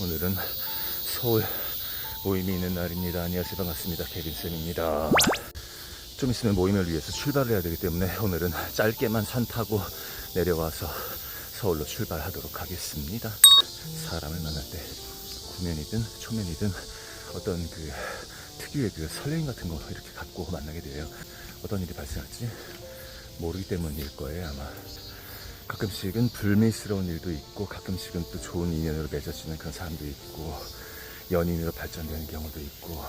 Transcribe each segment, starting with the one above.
오늘은 서울 모임이 있는 날입니다. 안녕하세요. 반갑습니다. 케빈쌤입니다. 좀 있으면 모임을 위해서 출발을 해야 되기 때문에 오늘은 짧게만 산 타고 내려와서 서울로 출발하도록 하겠습니다. 사람을 만날 때 구면이든 초면이든 어떤 그 특유의 그 설레임 같은 거 이렇게 갖고 만나게 돼요. 어떤 일이 발생할지 모르기 때문일 거예요. 아마 가끔씩은 불미스러운 일도 있고 가끔씩은 또 좋은 인연으로 맺어지는 그런 사람도 있고 연인으로 발전되는 경우도 있고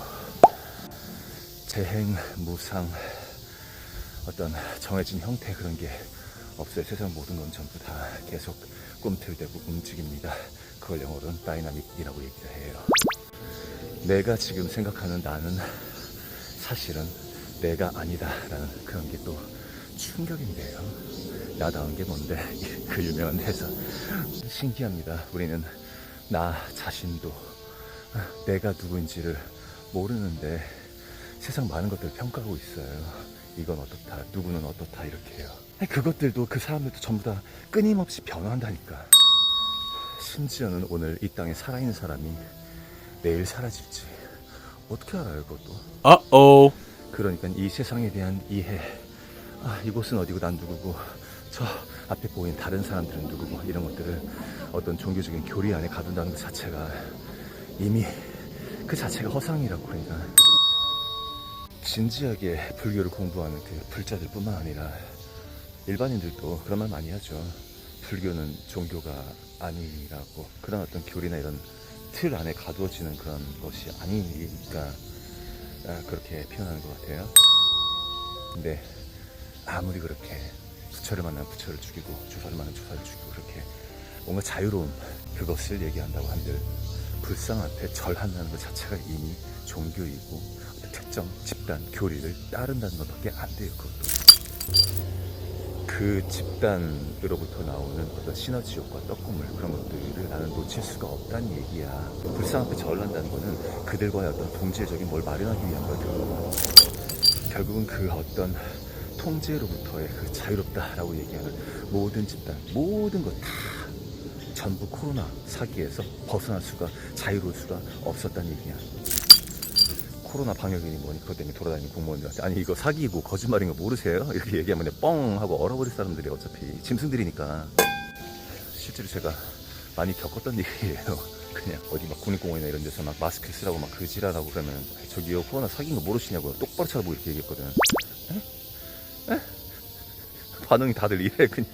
재행, 무상 어떤 정해진 형태 그런 게 없어요. 세상 모든 건 전부 다 계속 꿈틀대고 움직입니다. 그걸 영어로는 다이나믹이라고 얘기를 해요. 내가 지금 생각하는 나는 사실은 내가 아니다 라는 그런 게 또 충격인데요. 나다운 게 뭔데? 그 유명한 대사. 신기합니다. 우리는 나 자신도 내가 누구인지를 모르는데 세상 많은 것들을 평가하고 있어요. 이건 어떻다, 누구는 어떻다 이렇게 해요. 그것들도 그 사람들도 전부 다 끊임없이 변화한다니까. 심지어는 오늘 이 땅에 살아있는 사람이 내일 사라질지 어떻게 알아요, 그것도? 그러니까 이 세상에 대한 이해, 이곳은 어디고 난 누구고 저 앞에 보이는 다른 사람들은 누구고 이런 것들을 어떤 종교적인 교리 안에 가둔다는 것 자체가 이미 그 자체가 허상이라고. 그러니까 진지하게 불교를 공부하는 그 불자들 뿐만 아니라 일반인들도 그런 말 많이 하죠. 불교는 종교가 아니라고. 그런 어떤 교리나 이런 틀 안에 가두어지는 그런 것이 아니니까 그렇게 표현하는 것 같아요. 근데 아무리 그렇게 부처를 만나면 부처를 죽이고 주사를 만나면 주사를 죽이고 그렇게 뭔가 자유로움 그것을 얘기한다고 한들 불상 앞에 절한다는 것 자체가 이미 종교이고 특정 집단 교리를 따른다는 것밖에 안 돼요. 그것도 그 집단으로부터 나오는 어떤 시너지 효과, 떡고물 그런 것들을 나는 놓칠 수가 없다는 얘기야. 불상 앞에 절한다는 거는 그들과의 어떤 동질적인 뭘 마련하기 위한 거죠. 결국은 그 어떤 통제로부터의 그 자유롭다라고 얘기하는 모든 집단, 모든 것 다 전부 코로나 사기에서 벗어날 수가, 자유로울 수가 없었다는 얘기야. 코로나 방역이니 뭐니 그것 때문에 돌아다니는 공무원들한테 아니 이거 사기고 거짓말인 거 모르세요? 이렇게 얘기하면 뻥 하고 얼어버릴 사람들이 어차피 짐승들이니까. 실제로 제가 많이 겪었던 일이에요. 그냥 어디 막 국립공원이나 이런 데서 막 마스크 쓰라고 막 그 지랄하고 그러면 저기요 코로나 사기인 거 모르시냐고요. 똑바로 쳐다보고 이렇게 얘기했거든. 에? 반응이 다들 이래 그냥.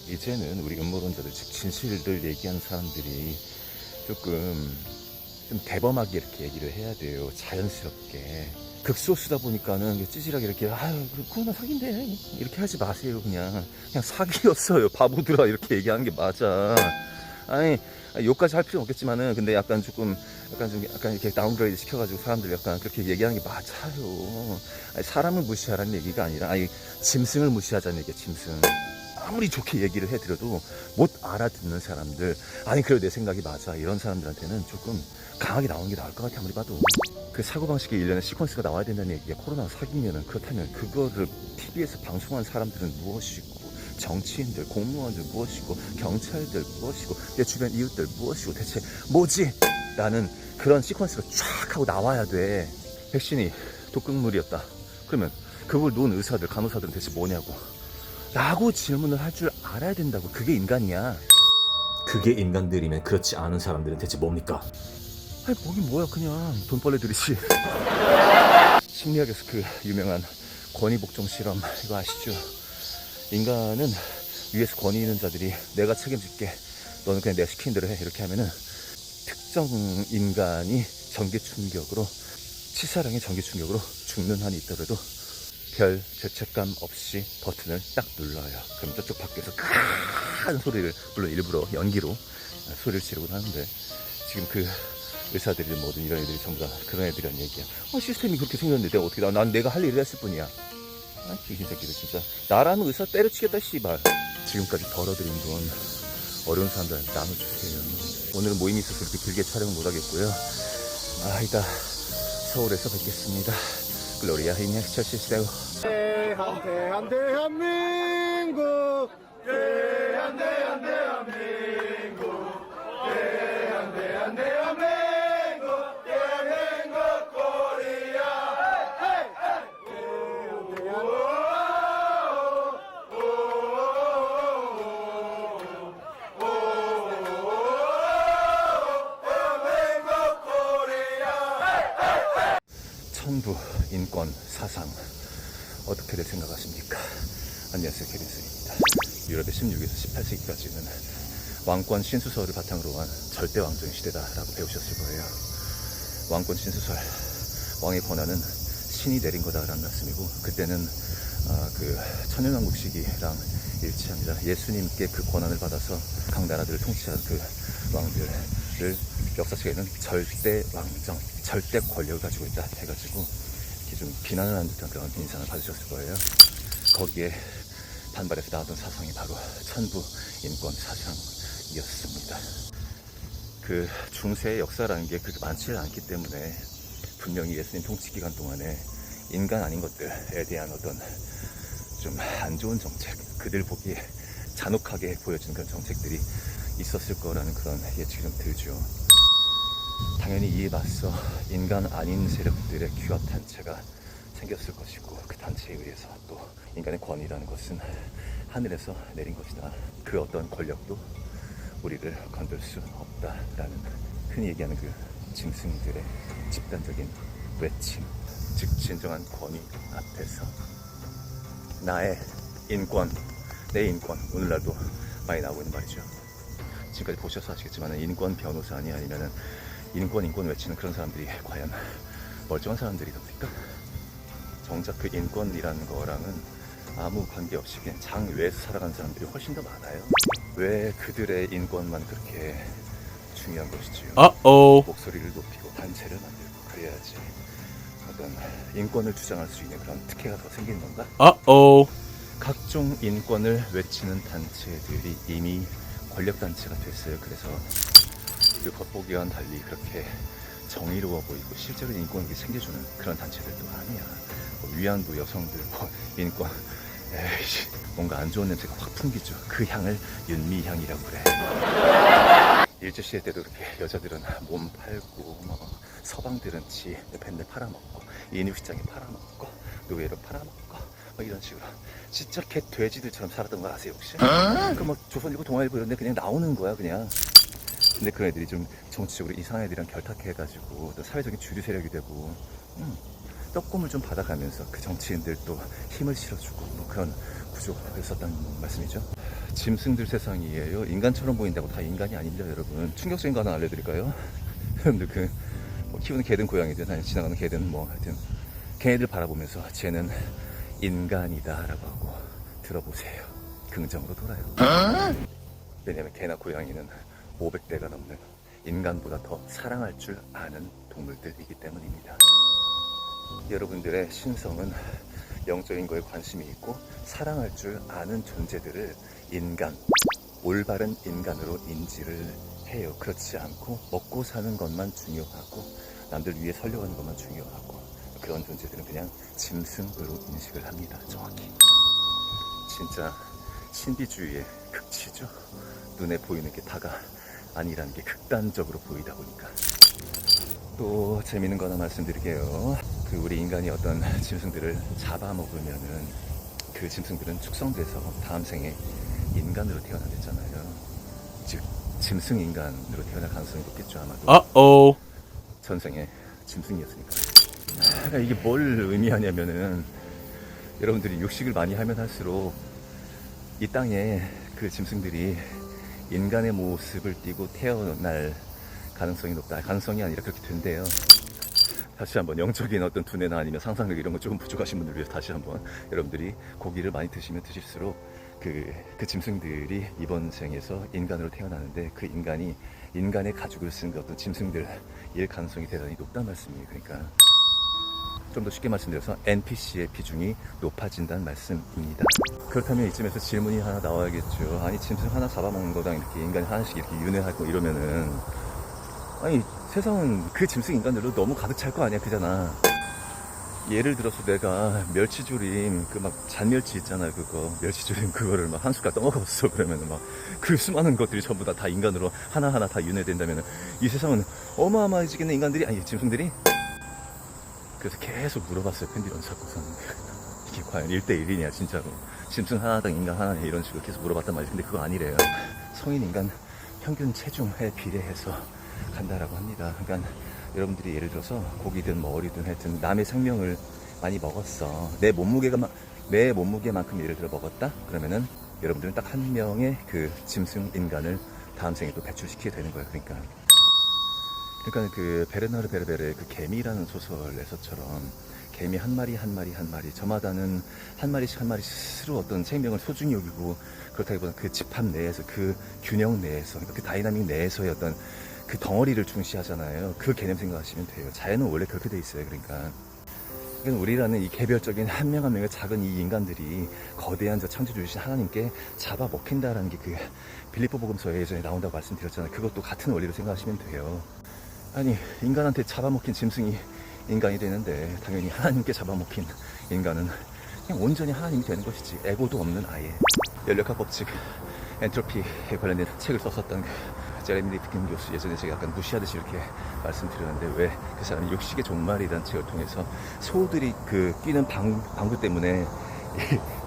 이제는 우리 음모론자들 즉 진실들 얘기하는 사람들이 좀 대범하게 이렇게 얘기를 해야 돼요. 자연스럽게. 극소수다 보니까는 찌질하게 이렇게 코로나 사기인데 이렇게 하지 마세요. 그냥 사기였어요 바보들아 이렇게 얘기하는 게 맞아. 아니 욕까지 할 필요는 없겠지만은 근데 약간 이렇게 다운그레이드 시켜가지고 사람들 약간 그렇게 얘기하는 게 맞아요. 아니, 사람을 무시하라는 얘기가 아니라 짐승을 무시하자는 얘기야. 짐승. 아무리 좋게 얘기를 해드려도 못 알아듣는 사람들, 아니 그래도 내 생각이 맞아 이런 사람들한테는 조금 강하게 나오는 게 나을 것 같아. 아무리 봐도 그 사고방식에 일련의 시퀀스가 나와야 된다는 얘기야. 코로나 사기면은. 그렇다면 그거를 TV에서 방송한 사람들은 무엇이고, 정치인들, 공무원들 무엇이고, 경찰들 무엇이고, 내 주변 이웃들 무엇이고, 대체 뭐지? 라는 그런 시퀀스가 쫙 하고 나와야 돼. 백신이 독극물이었다 그러면 그걸 놓은 의사들, 간호사들은 대체 뭐냐고 라고 질문을 할 줄 알아야 된다고. 그게 인간이야. 그게 인간들이면 그렇지 않은 사람들은 대체 뭡니까? 뭐긴 뭐야 그냥 돈벌레들이지. 심리학에서 그 유명한 권위복종 실험 이거 아시죠? 인간은 위에서 권위 있는 자들이 내가 책임질게, 너는 그냥 내가 시킨 대로 해 이렇게 하면은 특정 인간이 전기 충격으로, 치사량의 전기 충격으로 죽는 한이 있더라도 별 죄책감 없이 버튼을 딱 눌러요. 그럼 저쪽 밖에서 큰 소리를, 물론 일부러 연기로 소리를 지르곤 하는데, 지금 그 의사들이 뭐든 이런 애들이 전부 다 그런 애들이란 얘기야. 시스템이 그렇게 생겼는데 내가 어떻게, 난 내가 할 일을 했을 뿐이야. 이 새끼들 진짜. 나라는 의사 때려치겠다 씨발. 지금까지 벌어들인 돈 어려운 사람들한테 나눠주세요. 오늘은 모임이 있어서 이렇게 길게 촬영을 못하겠고요. 이따 서울에서 뵙겠습니다. 글로리아 히니 첼시스대우. 대한민국, 대한민국, 천부 인권 사상 어떻게들 생각하십니까? 안녕하세요, 케빈슨입니다. 유럽의 16에서 18세기까지는 왕권 신수설을 바탕으로 한 절대 왕정의 시대다라고 배우셨을 거예요. 왕권 신수설, 왕의 권한은 신이 내린 거다라는 말씀이고, 그때는 그 천년왕국 시기랑 일치합니다. 예수님께 그 권한을 받아서 각 나라들을 통치한 그 왕들을 역사책에는 절대 왕정, 절대 권력을 가지고 있다 해가지고 좀 비난을 하는 듯한 그런 인상을 받으셨을 거예요. 거기에 반발해서 나왔던 사상이 바로 천부 인권 사상이었습니다. 그 중세의 역사라는 게 그렇게 많지는 않기 때문에 분명히 예수님 통치 기간 동안에 인간 아닌 것들에 대한 어떤 좀 안 좋은 정책, 그들 보기에 잔혹하게 보여지는 그런 정책들이 있었을 거라는 그런 예측이 좀 들죠. 당연히 이에 맞서 인간 아닌 세력들의 규합 단체가 생겼을 것이고, 그 단체에 의해서 또 인간의 권위라는 것은 하늘에서 내린 것이다. 그 어떤 권력도 우리를 건들 수 없다라는 흔히 얘기하는 그 짐승들의 집단적인 외침, 즉 진정한 권위 앞에서 나의 인권, 내 인권, 오늘날도 많이 나오고 있는 말이죠. 지금까지 보셔서 아시겠지만 인권 변호사니 아니면은 인권 외치는 그런 사람들이 과연 멀쩡한 사람들이랍니까? 정작 그 인권이라는 거랑은 아무 관계없이 그냥 장외에서 살아가는 사람들이 훨씬 더 많아요. 왜 그들의 인권만 그렇게 중요한 것이지요? 목소리를 높이고 단체를 만들고 그래야지 어떤 인권을 주장할 수 있는 그런 특혜가 더 생기는 건가? 각종 인권을 외치는 단체들이 이미 권력단체가 됐어요. 그래서 그 겉보기와는 달리 그렇게 정의로워 보이고 실제로 인권을 챙겨주는 그런 단체들도 아니야. 뭐 위안부 여성들 인권, 에이씨, 뭔가 안 좋은 냄새가 확 풍기죠. 그 향을 윤미향이라고 그래. 일제시대 때도 그렇게 여자들은 몸 팔고 서방들은 지 밴드 팔아먹고 인육시장에 팔아먹고 노예로 팔아먹고 이런 식으로 진짜 개 돼지들처럼 살았던 거 아세요 혹시? 그 뭐 조선일보 동아일보 이런 데 그냥 나오는 거야 그냥. 근데 그런 애들이 좀 정치적으로 이상한 애들이랑 결탁해가지고 또 사회적인 주류 세력이 되고 떡고물 좀 받아가면서 그 정치인들도 힘을 실어주고 뭐 그런 구조가 있었다는 말씀이죠. 짐승들 세상이에요. 인간처럼 보인다고 다 인간이 아닙니다 여러분. 충격적인 거 하나 알려드릴까요? 여러분들 그 뭐 키우는 개든 고양이든 아니 지나가는 개든 뭐 하여튼 걔네들 바라보면서 쟤는 인간이다 라고 하고 들어보세요. 긍정으로 돌아요. 왜냐면 개나 고양이는 500대가 넘는 인간보다 더 사랑할 줄 아는 동물들이기 때문입니다. 여러분들의 신성은 영적인 거에 관심이 있고 사랑할 줄 아는 존재들을 인간, 올바른 인간으로 인지를 해요. 그렇지 않고 먹고 사는 것만 중요하고 남들 위에 서려가는 것만 중요하고 그런 존재들은 그냥 짐승으로 인식을 합니다. 정확히. 진짜 신비주의의 극치죠. 눈에 보이는 게 다가 아니라는 게 극단적으로 보이다 보니까. 또 재밌는 거 하나 말씀드릴게요. 그 우리 인간이 어떤 짐승들을 잡아먹으면은 그 짐승들은 축성돼서 다음 생에 인간으로 태어난댔잖아요. 즉 짐승 인간으로 태어날 가능성이 높겠죠 아마도. 전생에 짐승이었으니까. 그러니까 이게 뭘 의미하냐면은 여러분들이 육식을 많이 하면 할수록 이 땅에 그 짐승들이 인간의 모습을 띠고 태어날 가능성이 높다. 가능성이 아니라 그렇게 된대요. 다시 한번 영적인 어떤 두뇌나 아니면 상상력 이런 거 조금 부족하신 분들 위해서 다시 한번 여러분들이 고기를 많이 드시면 드실수록 그 짐승들이 이번 생에서 인간으로 태어나는데 그 인간이 인간의 가죽을 쓴 어떤 짐승들일 가능성이 대단히 높다는 말씀이에요. 그러니까 좀 더 쉽게 말씀드려서 NPC의 비중이 높아진다는 말씀입니다. 그렇다면 이쯤에서 질문이 하나 나와야겠죠. 아니 짐승 하나 잡아먹는 거당 이렇게 인간이 하나씩 이렇게 윤회하고 이러면은 아니 세상은 그 짐승 인간들로 너무 가득 찰 거 아니야 그잖아. 예를 들어서 내가 멸치조림 그 막 잔멸치 있잖아요. 그거 멸치조림 그거를 막 한 숟갈 떠먹었어. 그러면은 막 그 수많은 것들이 전부 다 인간으로 하나하나 다 윤회된다면은 이 세상은 어마어마해지겠네. 인간들이 아니 짐승들이. 그래서 계속 물어봤어요. 펜디런 잡고서는 이게 과연 1대1이냐 진짜로. 짐승 하나당 인간 하나냐 이런 식으로 계속 물어봤단 말이에요. 근데 그거 아니래요. 성인 인간 평균 체중에 비례해서 간다라고 합니다. 그러니까 여러분들이 예를 들어서 고기든 머리든 하여튼 남의 생명을 많이 먹었어. 내 몸무게만큼 예를 들어 먹었다? 그러면은 여러분들은 딱 한 명의 그 짐승 인간을 다음 생에 또 배출시키게 되는 거야. 그러니까 그 베르나르 베르베르의 그 개미라는 소설에서처럼 개미 한 마리 한 마리 한 마리 저마다는 한 마리씩 한 마리씩 스스로 어떤 생명을 소중히 여기고 그렇다기보다는 그 집합 내에서 그 균형 내에서 그 다이나믹 내에서의 어떤 그 덩어리를 중시하잖아요. 그 개념 생각하시면 돼요. 자연은 원래 그렇게 돼 있어요. 그러니까 우리라는 이 개별적인 한 명 한 명의 작은 이 인간들이 거대한 저 창조주이신 하나님께 잡아먹힌다라는 게 그 빌립보 복음서에 예전에 나온다고 말씀드렸잖아요. 그것도 같은 원리로 생각하시면 돼요. 아니 인간한테 잡아먹힌 짐승이 인간이 되는데 당연히 하나님께 잡아먹힌 인간은 그냥 온전히 하나님이 되는 것이지. 에고도 없는 아예. 연력학 법칙 엔트로피에 관련된 책을 썼었던 그 제레미 리프킨 교수, 예전에 제가 약간 무시하듯이 이렇게 말씀드렸는데 왜 그 사람이 육식의 종말이라는 책을 통해서 소들이 그 끼는 방구 때문에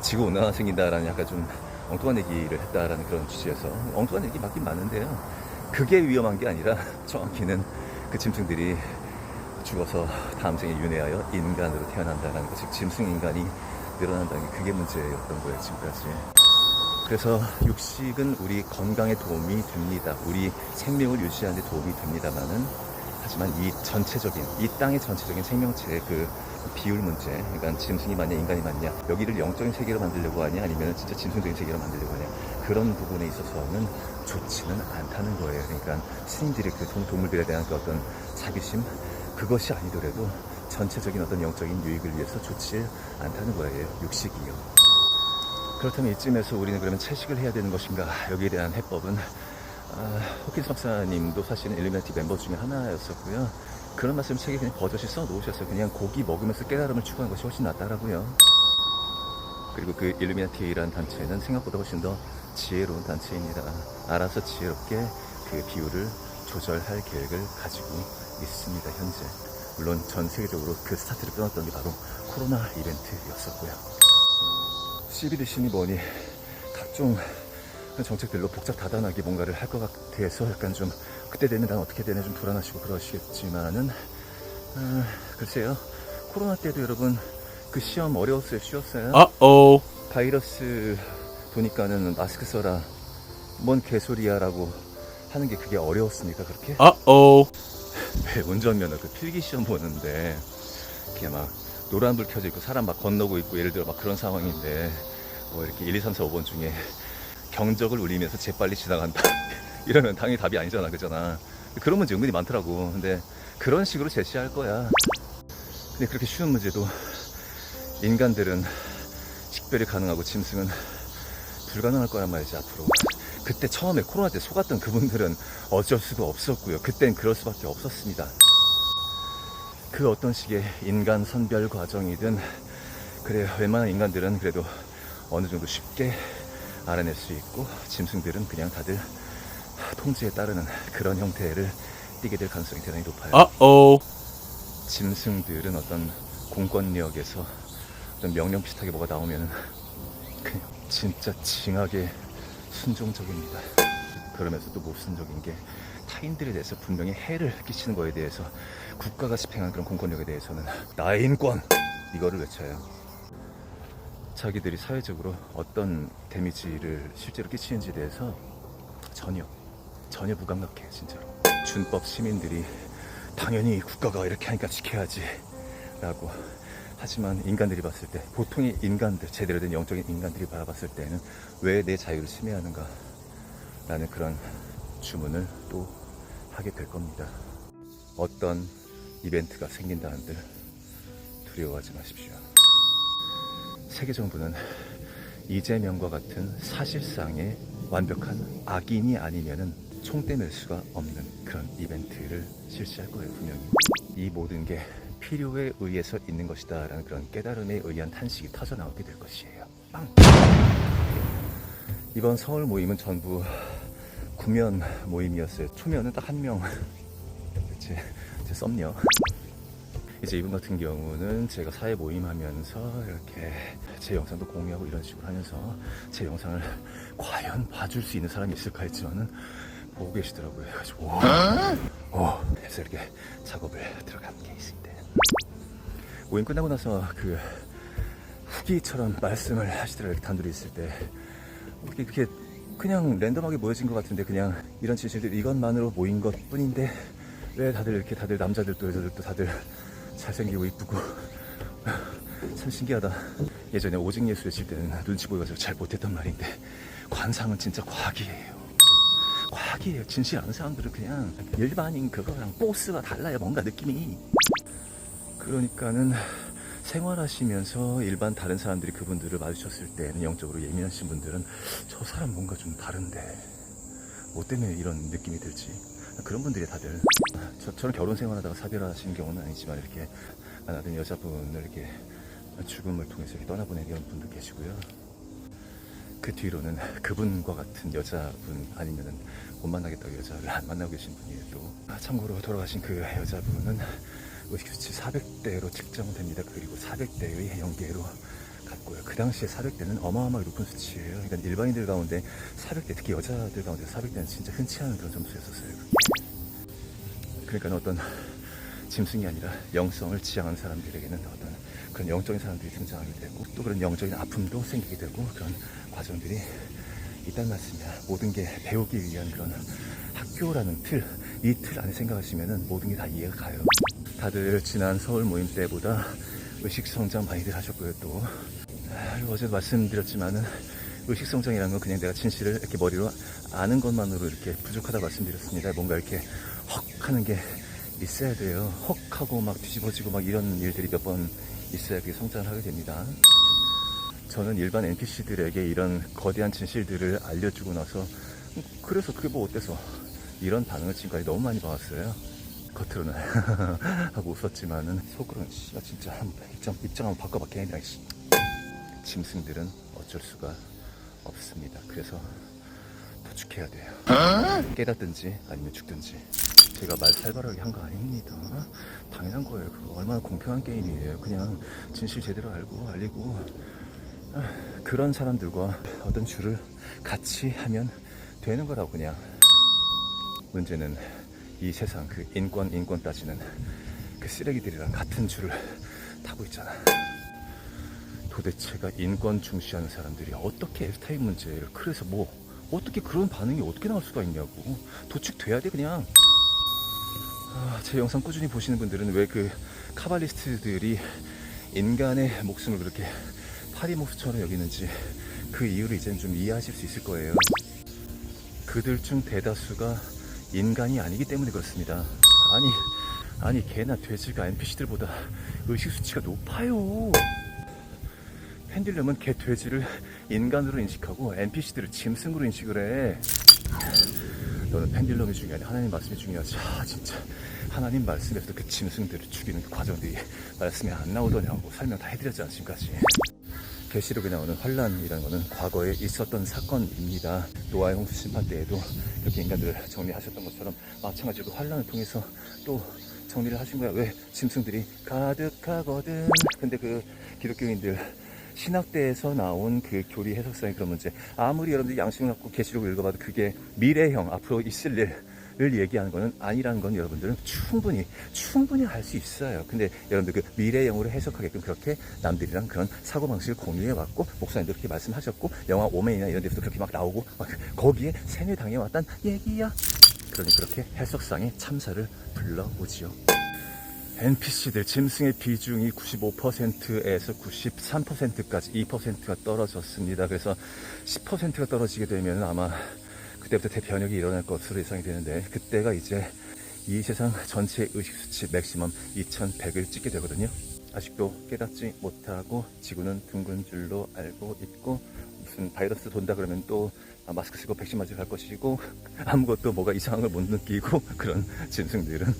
지구 온난화 생긴다라는 약간 좀 엉뚱한 얘기를 했다라는 그런 취지에서, 엉뚱한 얘기 맞긴 맞는데요, 그게 위험한 게 아니라 정확히는 그 짐승들이 죽어서 다음 생에 윤회하여 인간으로 태어난다는 것, 즉 짐승 인간이 늘어난다는 게 그게 문제였던 거예요 지금까지. 그래서 육식은 우리 건강에 도움이 됩니다. 우리 생명을 유지하는 데 도움이 됩니다만은, 하지만 이 땅의 전체적인 생명체의 그 비율 문제, 그러니까 짐승이 맞냐 인간이 맞냐, 여기를 영적인 세계로 만들려고 하냐 아니면 진짜 짐승적인 세계로 만들려고 하냐, 그런 부분에 있어서는 좋지는 않다는 거예요. 그러니까 스님들이 그 동물들에 대한 그 어떤 자비심, 그것이 아니더라도 전체적인 어떤 영적인 유익을 위해서 좋지 않다는 거예요, 육식이요. 그렇다면 이쯤에서 우리는 그러면 채식을 해야 되는 것인가? 여기에 대한 해법은 호킨스 박사님도 사실은 일루미나티 멤버 중에 하나였었고요. 그런 말씀 책에 그냥 버젓이 써놓으셨어요. 그냥 고기 먹으면서 깨달음을 추구하는 것이 훨씬 낫다라고요. 그리고 그 일루미나티라는 단체는 생각보다 훨씬 더 지혜로운 단체입니다. 알아서 지혜롭게 그 비율을 조절할 계획을 가지고 있습니다, 현재. 물론 전 세계적으로 그 스타트를 끊었던 게 바로 코로나 이벤트였었고요. CBDC니 뭐니 각종 정책들로 복잡다단하게 뭔가를 할 것 같아서 약간 좀 그때 되면 난 어떻게 되나 좀 불안하시고 그러시겠지만은, 글쎄요, 코로나 때도 여러분 그 시험 어려웠어요, 쉬웠어요? 바이러스 도니까는 마스크 써라, 뭔 개소리야라고 하는 게 그게 어려웠습니까 그렇게? 왜 운전면허 그 필기시험 보는데 그냥 막 노란불 켜져 있고 사람 막 건너고 있고, 예를 들어 막 그런 상황인데 뭐 이렇게 1, 2, 3, 4, 5번 중에 경적을 울리면서 재빨리 지나간다 이러면 당연히 답이 아니잖아, 그잖아. 그런 문제 은근히 많더라고. 근데 그런 식으로 제시할 거야. 근데 그렇게 쉬운 문제도 인간들은 식별이 가능하고 짐승은 불가능할 거란 말이지 앞으로. 그때 처음에 코로나 때 속았던 그분들은 어쩔 수가 없었고요. 그땐 그럴 수밖에 없었습니다. 그 어떤 식의 인간 선별 과정이든, 그래 웬만한 인간들은 그래도 어느 정도 쉽게 알아낼 수 있고, 짐승들은 그냥 다들 통제에 따르는 그런 형태를 띠게 될 가능성이 대단히 높아요. 짐승들은 어떤 공권력에서 어떤 명령 비슷하게 뭐가 나오면은 그냥 진짜 징하게 순종적입니다. 그러면서도 모순적인 게, 타인들에 대해서 분명히 해를 끼치는 거에 대해서 국가가 집행한 그런 공권력에 대해서는 나의 인권, 이거를 외쳐요. 자기들이 사회적으로 어떤 데미지를 실제로 끼치는지에 대해서 전혀 무감각해, 진짜로. 준법 시민들이 당연히 국가가 이렇게 하니까 지켜야지 라고 하지만, 인간들이 봤을 때, 보통의 인간들, 제대로 된 영적인 인간들이 바라봤을 때는 왜 내 자유를 침해하는가 라는 그런 주문을 또 하게 될 겁니다. 어떤 이벤트가 생긴다 한들 두려워하지 마십시오. 세계 정부는 이재명과 같은 사실상의 완벽한 악인이 아니면은 총 떼낼 수가 없는 그런 이벤트를 실시할 거예요, 분명히. 이 모든 게 필요에 의해서 있는 것이다 라는 그런 깨달음에 의한 탄식이 터져나오게 될 것이에요. 빵! 이번 서울 모임은 전부 구면 모임이었어요. 초면은 딱 한 명. 제 썸녀. 이제 이분 같은 경우는 제가 사회 모임 하면서 이렇게 제 영상도 공유하고 이런 식으로 하면서 제 영상을 과연 봐줄 수 있는 사람이 있을까 했지만은 보고 계시더라고요. 그래가지고 해서 이렇게 작업을 들어간 게 있습니다. 모임 끝나고 나서 그 후기처럼 말씀을 하시더라고요. 단둘이 있을 때 어떻게 그렇게 그냥 랜덤하게 모여진 것 같은데 그냥 이런 진실들 이것만으로 모인 것 뿐인데 왜 다들 이렇게 다들 남자들도 여자들도 다들 잘생기고 이쁘고 참 신기하다. 예전에 오직 예술에 칠 때는 눈치 보여가지고 잘 못했단 말인데 관상은 진짜 과학이에요. 과학이에요. 진실 아는 사람들은 그냥 일반인 그거랑 보스가 달라요. 뭔가 느낌이. 그러니까는 생활하시면서 일반 다른 사람들이 그분들을 마주쳤을 때는 영적으로 예민하신 분들은 저 사람 뭔가 좀 다른데 뭐 때문에 이런 느낌이 들지. 그런 분들이 다들 저는 결혼 생활하다가 사별하신 경우는 아니지만 이렇게 만나던 여자분을 이렇게 죽음을 통해서 이렇게 떠나보내는 분도 계시고요. 그 뒤로는 그분과 같은 여자분 아니면은 못 만나겠다고 여자를 안 만나고 계신 분이에요. 또 참고로 돌아가신 그 여자분은 의식수치 400대로 측정됩니다. 그리고 400대의 연계로 갔고요. 그 당시에 400대는 어마어마하게 높은 수치예요. 그러니까 일반인들 가운데 400대, 특히 여자들 가운데 400대는 진짜 흔치 않은 그런 점수였었어요. 그러니까 어떤 짐승이 아니라 영성을 지향하는 사람들에게는 어떤 그런 영적인 사람들이 등장하게 되고 또 그런 영적인 아픔도 생기게 되고 그런 과정들이 있다는 말씀이야. 모든 게 배우기 위한 그런 학교라는 틀, 이 틀 안에 생각하시면은 모든 게 다 이해가 가요. 다들 지난 서울 모임 때보다 의식성장 많이들 하셨고요. 또 어제도 말씀드렸지만은 의식성장이라는 건 그냥 내가 진실을 이렇게 머리로 아는 것만으로 이렇게 부족하다고 말씀드렸습니다. 뭔가 이렇게 헉 하는 게 있어야 돼요. 헉 하고 막 뒤집어지고 막 이런 일들이 몇 번 있어야 그게 성장을 하게 됩니다. 저는 일반 NPC들에게 이런 거대한 진실들을 알려주고 나서 그래서 그게 뭐 어때서 이런 반응을 지금까지 너무 많이 봐왔어요. 겉으로는 하고 웃었지만은 속으로는 나 진짜 입장 한번 바꿔봤게 그냥 짐승들은 어쩔 수가 없습니다. 그래서 도축해야 돼요. 깨닫든지 아니면 죽든지. 제가 말 살벌하게 한 거 아닙니다. 당연한 거예요. 그거 얼마나 공평한 게임이에요. 그냥 진실 제대로 알리고 그런 사람들과 어떤 줄을 같이 하면 되는 거라고. 그냥 문제는 이 세상 그 인권 따지는 그 쓰레기들이랑 같은 줄을 타고 있잖아. 도대체가 인권 중시하는 사람들이 어떻게 F타입 문제를 그래서 뭐 어떻게 그런 반응이 어떻게 나올 수가 있냐고. 도축돼야 돼 그냥. 제 영상 꾸준히 보시는 분들은 왜 그 카발리스트들이 인간의 목숨을 그렇게 파리목수처럼 여기는지 그 이유를 이제는 좀 이해하실 수 있을 거예요. 그들 중 대다수가 인간이 아니기 때문에 그렇습니다. 아니 개나 돼지가 NPC들보다 의식수치가 높아요. 펜딜럼은 개, 돼지를 인간으로 인식하고 NPC들을 짐승으로 인식을 해. 너는 펜딜럼이 중요하냐 하나님 말씀이 중요하지. 진짜 하나님 말씀에서도 그 짐승들을 죽이는 그 과정들이 말씀에 안 나오더냐고 설명 다 해드렸잖아 지금까지. 계시록에 나오는 환란이라는 것은 과거에 있었던 사건입니다. 노아의 홍수 심판 때에도 이렇게 인간들을 정리하셨던 것처럼 마찬가지로 환란을 통해서 또 정리를 하신 거야. 왜? 짐승들이 가득하거든. 근데 그 기독교인들 신학대에서 나온 그 교리 해석상의 그런 문제, 아무리 여러분들이 양심을 갖고 계시록을 읽어봐도 그게 미래형 앞으로 있을 일을 얘기하는 거는 아니라는 건 여러분들은 충분히 알 수 있어요. 근데 여러분들 그 미래형으로 해석하게끔 그렇게 남들이랑 그런 사고방식을 공유해 왔고 목사님도 그렇게 말씀하셨고 영화 오맨이나 이런 데서도 그렇게 막 나오고 막 거기에 세뇌당해 왔단 얘기야. 그러니 그렇게 해석상의 참사를 불러오지요. NPC들 짐승의 비중이 95%에서 93%까지 2%가 떨어졌습니다. 그래서 10%가 떨어지게 되면 아마 그때부터 대변혁이 일어날 것으로 예상이 되는데 그때가 이제 이 세상 전체 의식수치 맥시멈 2100을 찍게 되거든요. 아직도 깨닫지 못하고 지구는 둥근 줄로 알고 있고 무슨 바이러스 돈다 그러면 또 마스크 쓰고 백신 맞으러 갈 것이고 아무것도 뭐가 이상한 걸 못 느끼고 그런 짐승들은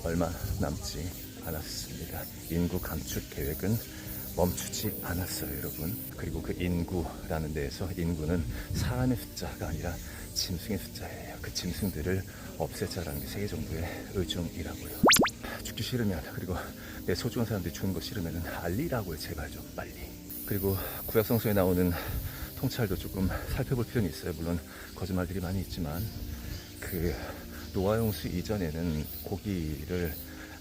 얼마 남지 않았습니다. 인구 감축 계획은 멈추지 않았어요, 여러분. 그리고 그 인구라는 데에서 인구는 사람의 숫자가 아니라 짐승의 숫자예요. 그 짐승들을 없애자라는 게 세계 정부의 의중이라고요. 죽기 싫으면, 그리고 내 소중한 사람들이 죽는 거 싫으면 알리라고요, 제발 좀 빨리. 그리고 구약성서에 나오는 통찰도 조금 살펴볼 필요는 있어요. 물론 거짓말들이 많이 있지만 그 노아용수 이전에는 고기를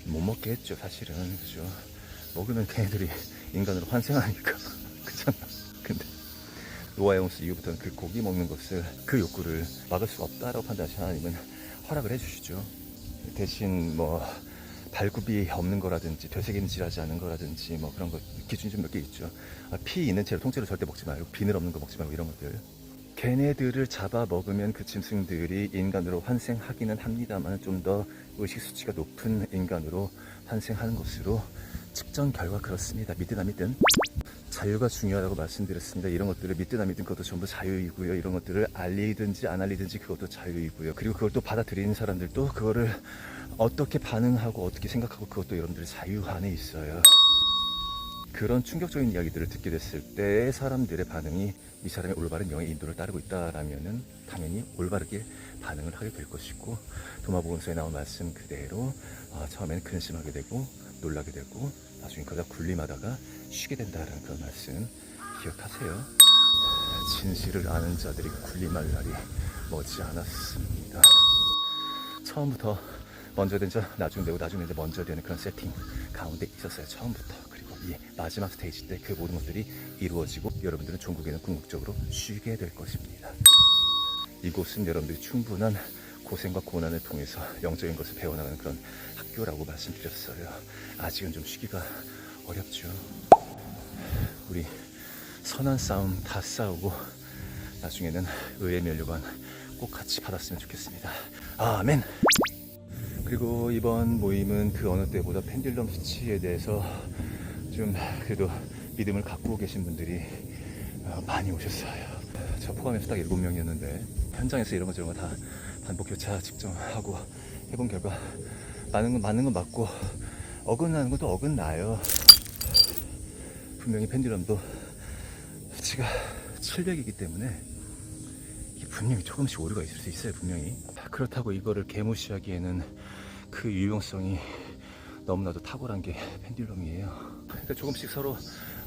못 먹게 했죠, 사실은. 그죠? 먹으면 걔네들이 인간으로 환생하니까. 그잖아. 근데 노아용수 이후부터는 그 고기 먹는 것을, 그 욕구를 막을 수가 없다라고 판단하신 하나님은 허락을 해주시죠. 대신 뭐 발굽이 없는 거라든지 되새김질하지 않은 거라든지 뭐 그런 거 기준이 좀 몇 개 있죠. 피 있는 채로 통째로 절대 먹지 말고, 비늘 없는 거 먹지 말고, 이런 것들. 걔네들을 잡아 먹으면 그 짐승들이 인간으로 환생하기는 합니다만 좀 더 의식 수치가 높은 인간으로 환생하는 것으로 측정 결과 그렇습니다. 믿든 안 믿든 자유가 중요하다고 말씀드렸습니다. 이런 것들을 믿든 안 믿든 그것도 전부 자유이고요. 이런 것들을 알리든지 안 알리든지 그것도 자유이고요. 그리고 그걸 또 받아들이는 사람들도 그거를 어떻게 반응하고 어떻게 생각하고 그것도 여러분들의 자유 안에 있어요. 그런 충격적인 이야기들을 듣게 됐을 때 사람들의 반응이 이 사람이 올바른 영의 인도를 따르고 있다라면은 당연히 올바르게 반응을 하게 될 것이고, 도마복음서에 나온 말씀 그대로 처음에는 근심하게 되고 놀라게 되고 나중에 그러다 군림하다가 쉬게 된다라는 그런 말씀 기억하세요. 진실을 아는 자들이 군림할 날이 머지 않았습니다. 처음부터 먼저 된 자 나중 되고 나중 된 자 먼저 되는 그런 세팅 가운데 있었어요, 처음부터. 그리고 이 마지막 스테이지 때 그 모든 것들이 이루어지고 여러분들은 종국에는 궁극적으로 쉬게 될 것입니다. 이곳은 여러분들이 충분한 고생과 고난을 통해서 영적인 것을 배워나가는 그런 학교라고 말씀드렸어요. 아직은 좀 쉬기가 어렵죠. 우리 선한 싸움 다 싸우고 나중에는 의의 면류관 꼭 같이 받았으면 좋겠습니다. 아멘. 그리고 이번 모임은 그 어느 때보다 펜듈럼 수치에 대해서 좀 그래도 믿음을 갖고 계신 분들이 많이 오셨어요. 저 포함해서 딱 7명이었는데 현장에서 이런 거 저런 거 다 반복 교차 측정하고 해본 결과 맞는 건 맞고 어긋나는 것도 어긋나요. 분명히 펜듈럼도 수치가 700이기 때문에 이게 분명히 조금씩 오류가 있을 수 있어요, 분명히. 그렇다고 이거를 개무시하기에는 그 유용성이 너무나도 탁월한 게 펜듈럼이에요. 그러니까 조금씩 서로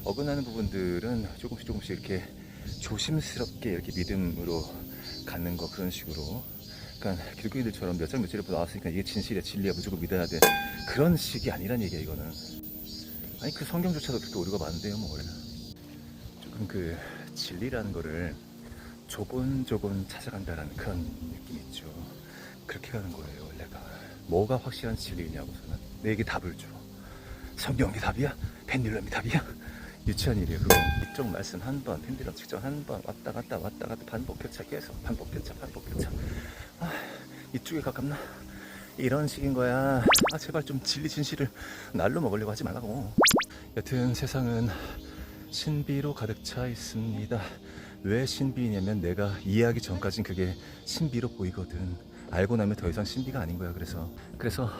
어긋나는 부분들은 조금씩 이렇게 조심스럽게 이렇게 믿음으로 갖는 거, 그런 식으로. 그러니까 기독교인들처럼 몇 장 몇 절에 나왔으니까 이게 진실이야, 진리야, 무조건 믿어야 돼, 그런 식이 아니란 얘기야, 이거는. 아니 그 성경조차도 그렇게 오류가 많은데요, 뭐. 조금 그 진리라는 거를 조곤조곤 찾아간다라는 그런 느낌이 있죠. 그렇게 가는 거예요, 원래가. 뭐가 확실한 진리냐고서는 내게 답을 줘. 성경이 답이야? 펜듈럼이 답이야? 유치한 일이에요. 그리고 이쪽 말씀 한 번, 펜듈럼 측정 한 번, 왔다 갔다 반복 교차, 계속 반복 교차. 이쪽에 가깝나? 이런 식인 거야. 제발 좀 진리 진실을 날로 먹으려고 하지 말라고. 여튼 세상은 신비로 가득 차 있습니다. 왜 신비냐면 내가 이해하기 전까진 그게 신비로 보이거든. 알고 나면 더 이상 신비가 아닌 거야. 그래서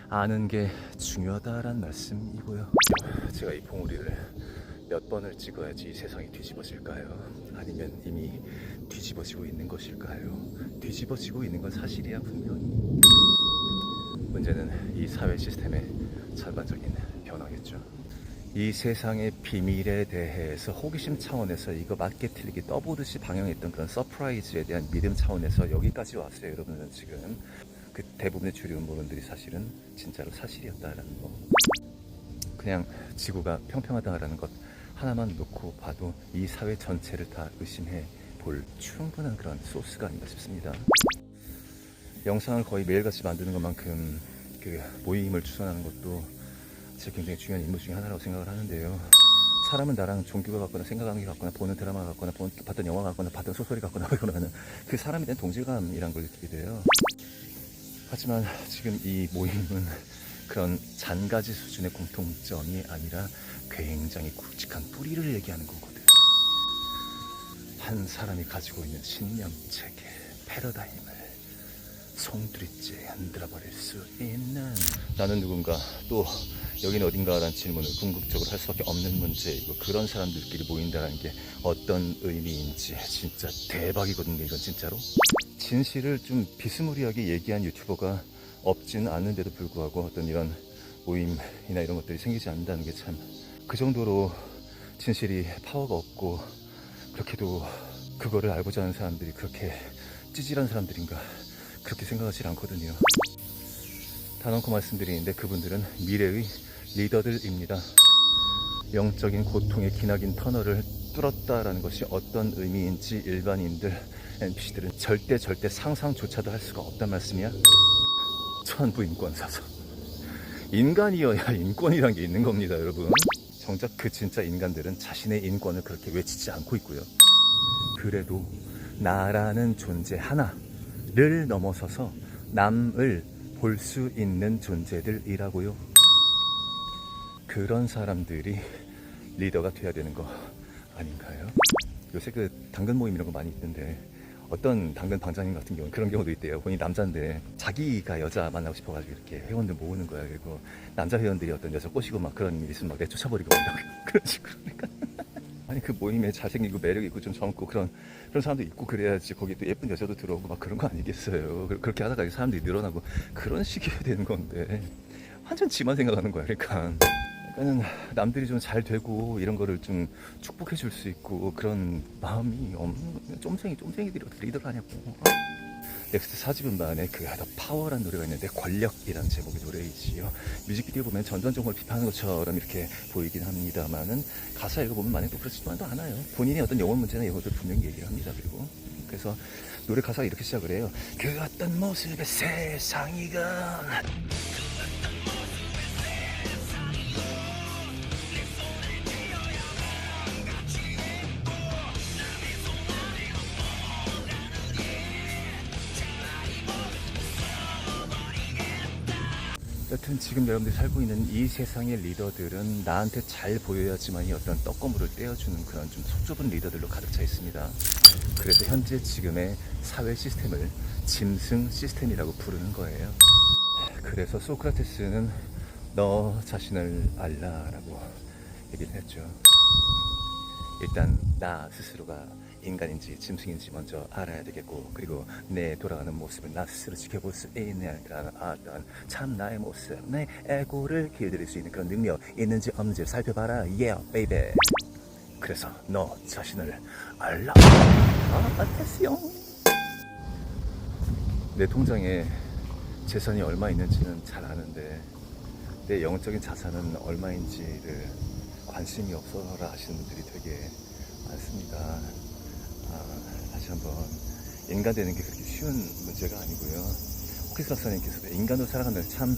아는 게 중요하다란 말씀이고요. 제가 이 봉우리를 몇 번을 찍어야지 이 세상이 뒤집어질까요? 아니면 이미 뒤집어지고 있는 것일까요? 뒤집어지고 있는 건 사실이야, 분명히. 문제는 이 사회 시스템의 전반적인 변화겠죠. 이 세상의 비밀에 대해서 호기심 차원에서 이거 맞게 틀리게 떠보듯이 방영했던 그런 서프라이즈에 대한 믿음 차원에서 여기까지 왔어요. 여러분은 지금 그 대부분의 주류 음모론들이 사실은 진짜로 사실이었다라는 거. 그냥 지구가 평평하다라는 것 하나만 놓고 봐도 이 사회 전체를 다 의심해 볼 충분한 그런 소스가 아닌가 싶습니다. 영상을 거의 매일같이 만드는 것만큼 그 모임을 추천하는 것도 제 굉장히 중요한 임무 중에 하나라고 생각을 하는데요. 사람은 나랑 종교가 같거나 생각하는 게 같거나 보는 드라마 같거나 봤던 영화 같거나 봤던 소설이 같거나 그러면 그 사람에 대한 동질감이란 걸 느끼게 돼요. 하지만 지금 이 모임은 그런 잔가지 수준의 공통점이 아니라 굉장히 굵직한 뿌리를 얘기하는 거거든. 한 사람이 가지고 있는 신념 체계, 패러다임을 송두리째 흔들어 버릴 수 있는, 나는 누군가, 또 여기는 어딘가라는 질문을 궁극적으로 할 수밖에 없는 문제이고, 그런 사람들끼리 모인다는 게 어떤 의미인지 진짜 대박이거든요, 이건 진짜로. 진실을 좀 비스무리하게 얘기한 유튜버가 없지는 않는데도 불구하고 어떤 이런 모임이나 이런 것들이 생기지 않는다는 게 참, 그 정도로 진실이 파워가 없고, 그렇게도 그거를 알고자 하는 사람들이 그렇게 찌질한 사람들인가, 그렇게 생각하지 않거든요. 단언코 말씀드리는데 그분들은 미래의 리더들입니다. 영적인 고통의 기나긴 터널을 뚫었다라는 것이 어떤 의미인지 일반인들, NPC들은 절대 상상조차도 할 수가 없단 말씀이야. 천부인권 사서 인간이어야 인권이란 게 있는 겁니다, 여러분. 정작 그 진짜 인간들은 자신의 인권을 그렇게 외치지 않고 있고요. 그래도 나라는 존재 하나를 넘어서서 남을 볼 수 있는 존재들이라고요. 그런 사람들이 리더가 돼야 되는 거 아닌가요? 요새 그 당근 모임 이런 거 많이 있던데 어떤 당근 방장님 같은 경우는 그런 경우도 있대요. 본인이 남자인데 자기가 여자 만나고 싶어가지고 이렇게 회원들 모으는 거야. 그리고 남자 회원들이 어떤 여자 꼬시고 막 그런 일 있으면 막 내쫓아버리고 막 그런 식으로. 그러니까 아니 그 모임에 잘생기고 매력 있고 좀 젊고 그런 사람도 있고 그래야지 거기 또 예쁜 여자도 들어오고 막 그런 거 아니겠어요. 그렇게 하다가 사람들이 늘어나고 그런 식이어야 되는 건데 완전 지만 생각하는 거야. 그러니까는 남들이 좀 잘 되고 이런 거를 좀 축복해 줄 수 있고 그런 마음이 없는 쫌생이들이 어떻게 리더를 하냐고. 넥스트 4집 음반에 그 더 파워라는 노래가 있는데 권력이라는 제목의 노래이지요. 뮤직비디오 보면 전전정을 비판하는 것처럼 이렇게 보이긴 합니다만은 가사 읽어보면 만약 또 그렇지만도 않아요. 본인의 어떤 영혼 문제나 이런 것들 분명히 얘기를 합니다. 그리고 그래서 노래 가사가 이렇게 시작을 해요. 그 어떤 모습의 세상이건 여튼 지금 여러분들이 살고 있는 이 세상의 리더들은 나한테 잘 보여야지만이 어떤 떡고물을 떼어주는 그런 좀 속 좁은 리더들로 가득 차 있습니다. 그래서 현재 지금의 사회 시스템을 짐승 시스템이라고 부르는 거예요. 그래서 소크라테스는 너 자신을 알라라고 얘기를 했죠. 일단 나 스스로가 인간인지 짐승인지 먼저 알아야 되겠고, 그리고 내 돌아가는 모습을 나 스스로 지켜볼 수 있는 그런 어떤 참 나의 모습, 내 에고를 길들일 수 있는 그런 능력 있는지 없는지 살펴봐라. Yeah, baby. 그래서 너 자신을 알라. 됐어요. 내 통장에 재산이 얼마 있는지는 잘 아는데 내 영적인 자산은 얼마인지를 관심이 없어라 하시는 분들이 되게 많습니다. 다시 한번 인간 되는 게 그렇게 쉬운 문제가 아니고요. 호키스 박사님께서도 인간으로 살아가는 참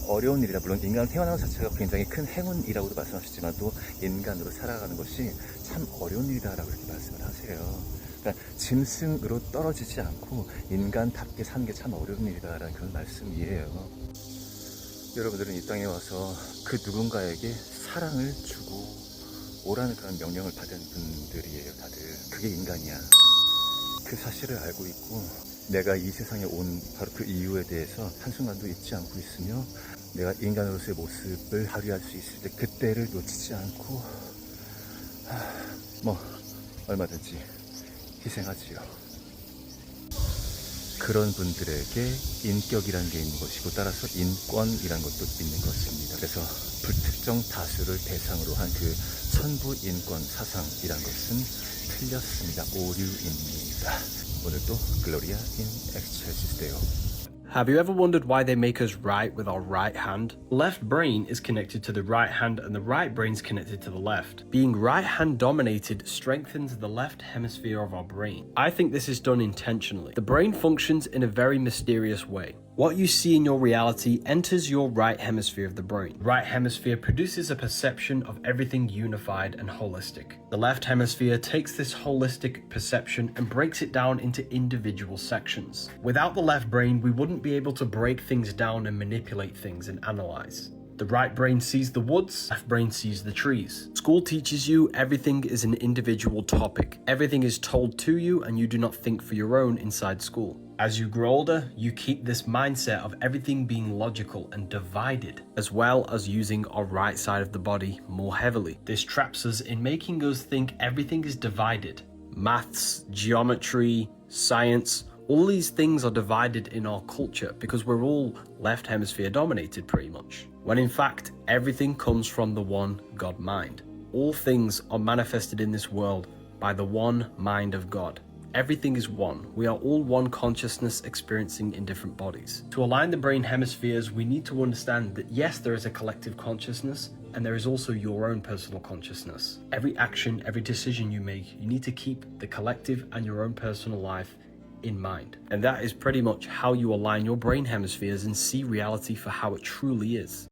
어려운 일이다. 물론 인간으로 태어나는 자체가 굉장히 큰 행운이라고도 말씀하셨지만 또 인간으로 살아가는 것이 참 어려운 일이다라고 이렇게 말씀을 하세요. 그러니까 짐승으로 떨어지지 않고 인간답게 사는 게 참 어려운 일이다라는 그런 말씀이에요. 여러분들은 이 땅에 와서 그 누군가에게 사랑을 주고 오라는 그런 명령을 받은 분들이에요. 다들 그게 인간이야. 그 사실을 알고 있고 내가 이 세상에 온 바로 그 이유에 대해서 한순간도 잊지 않고 있으며 내가 인간으로서의 모습을 발휘할 수 있을 때 그때를 놓치지 않고 얼마든지 희생하지요. 그런 분들에게 인격이라는 게 있는 것이고 따라서 인권이라는 것도 있는 것입니다. 그래서 불특정 다수를 대상으로 한 그 천부인권 사상이란 것은 틀렸습니다. 오류입니다. 오늘도 글로리아 인 엑스첼시스 데오. Have you ever wondered why they make us write with our right hand? The left brain is connected to the right hand and the right brain is connected to the left. Being right hand dominated strengthens the left hemisphere of our brain. I think this is done intentionally. The brain functions in a very mysterious way. What you see in your reality enters your right hemisphere of the brain. The right hemisphere produces a perception of everything unified and holistic. The left hemisphere takes this holistic perception and breaks it down into individual sections. Without the left brain, we wouldn't be able to break things down and manipulate things and analyze. The right brain sees the woods, left brain sees the trees. School teaches you everything is an individual topic. Everything is told to you and you do not think for your own inside school. As you grow older, you keep this mindset of everything being logical and divided, as well as using our right side of the body more heavily. This traps us in making us think everything is divided. Maths, geometry, science, all these things are divided in our culture because we're all left hemisphere dominated pretty much. When in fact, everything comes from the one God mind. All things are manifested in this world by the one mind of God. Everything is one. We are all one consciousness experiencing in different bodies. To align the brain hemispheres, we need to understand that yes, there is a collective consciousness, and there is also your own personal consciousness. Every action, every decision you make, you need to keep the collective and your own personal life in mind. And that is pretty much how you align your brain hemispheres and see reality for how it truly is.